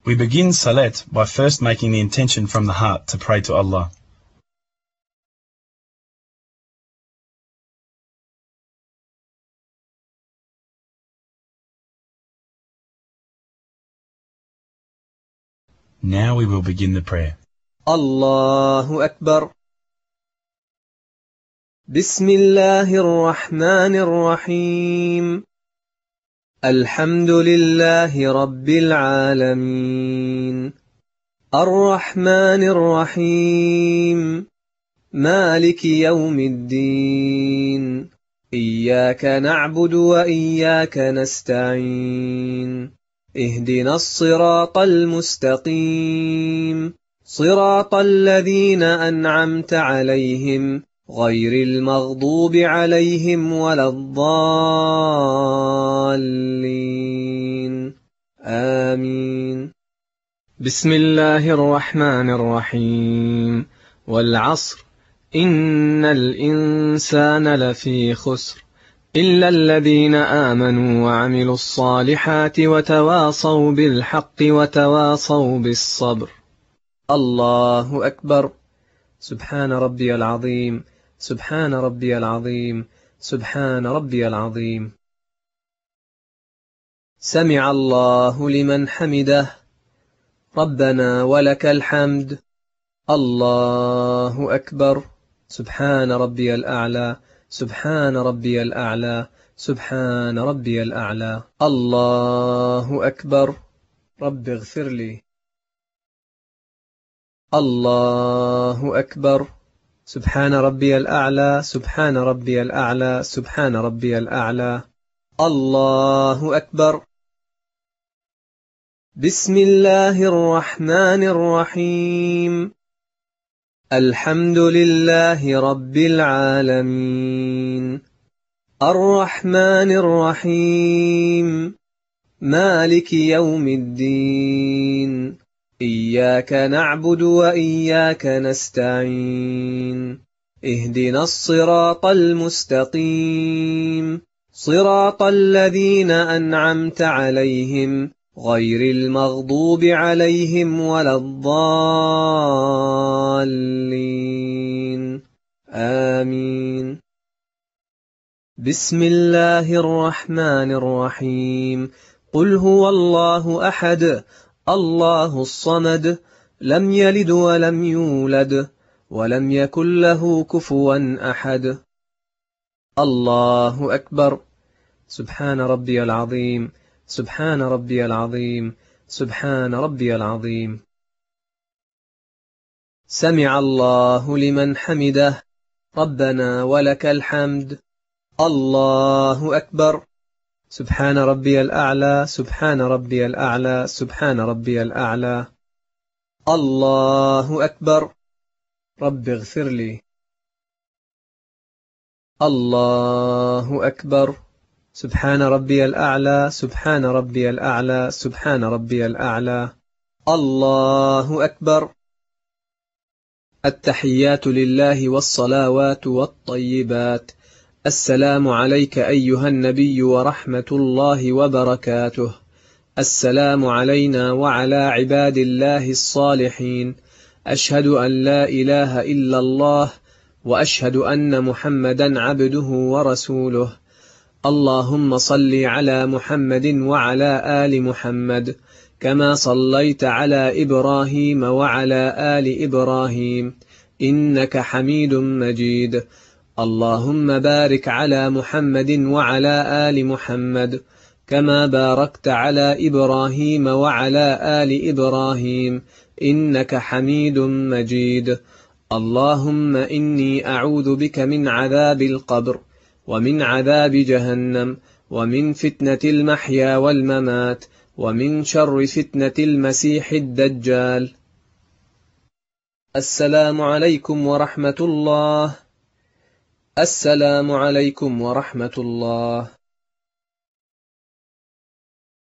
We begin Salat by first making the intention from the heart to pray to Allah. Now we will begin the prayer. الله أكبر. بسم الله الرحمن الرحيم. الحمد لله رب العالمين. الرحمن الرحيم. مالك يوم الدين. إياك نعبد وإياك نستعين. اهدنا الصراط المستقيم. صراط الذين أنعمت عليهم غير المغضوب عليهم ولا الضالين. آمين. بسم الله الرحمن الرحيم. والعصر إن الإنسان لفي خسر إلا الذين آمنوا وعملوا الصالحات وتواصوا بالحق وتواصوا بالصبر. الله أكبر. سبحان ربي العظيم. سبحان ربي العظيم. سبحان ربي العظيم. سمع الله لمن حمده. ربنا ولك الحمد. الله أكبر. سبحان ربي الأعلى. سبحان ربي الأعلى. سبحان ربي الأعلى. الله أكبر. رب اغفر لي. الله أكبر. سبحان ربي الأعلى. سبحان ربي الأعلى. سبحان ربي الأعلى. الله أكبر. بسم الله الرحمن الرحيم. الحمد لله رب العالمين. الرحمن الرحيم. مالك يوم الدين. إياك نعبد وإياك نستعين. اهدنا الصراط المستقيم. صراط الذين أنعمت عليهم غير المغضوب عليهم ولا الضالين. آمين. بسم الله الرحمن الرحيم. قل هو الله أحد الله الصمد لم يلد ولم يولد ولم يكن له كفوا أحد. الله أكبر. سبحان ربي العظيم. سبحان ربي العظيم. سبحان ربي العظيم. سمع الله لمن حمده. ربنا ولك الحمد. الله أكبر. سبحان ربي الأعلى. سبحان ربي الأعلى. سبحان ربي الأعلى. الله أكبر. رب اغفر لي. الله أكبر. سبحان ربي الأعلى. سبحان ربي الأعلى. سبحان ربي الأعلى. الله أكبر. التحيات لله والصلوات والطيبات. السلام عليك أيها النبي ورحمة الله وبركاته. السلام علينا وعلى عباد الله الصالحين. أشهد أن لا إله إلا الله وأشهد أن محمدا عبده ورسوله. اللهم صل على محمد وعلى آل محمد كما صليت على إبراهيم وعلى آل إبراهيم إنك حميد مجيد. اللهم بارك على محمد وعلى آل محمد كما باركت على إبراهيم وعلى آل إبراهيم إنك حميد مجيد. اللهم إني أعوذ بك من عذاب القبر ومن عذاب جهنم ومن فتنة المحيا والممات ومن شر فتنة المسيح الدجال. السلام عليكم ورحمة الله. السلام عليكم ورحمة الله.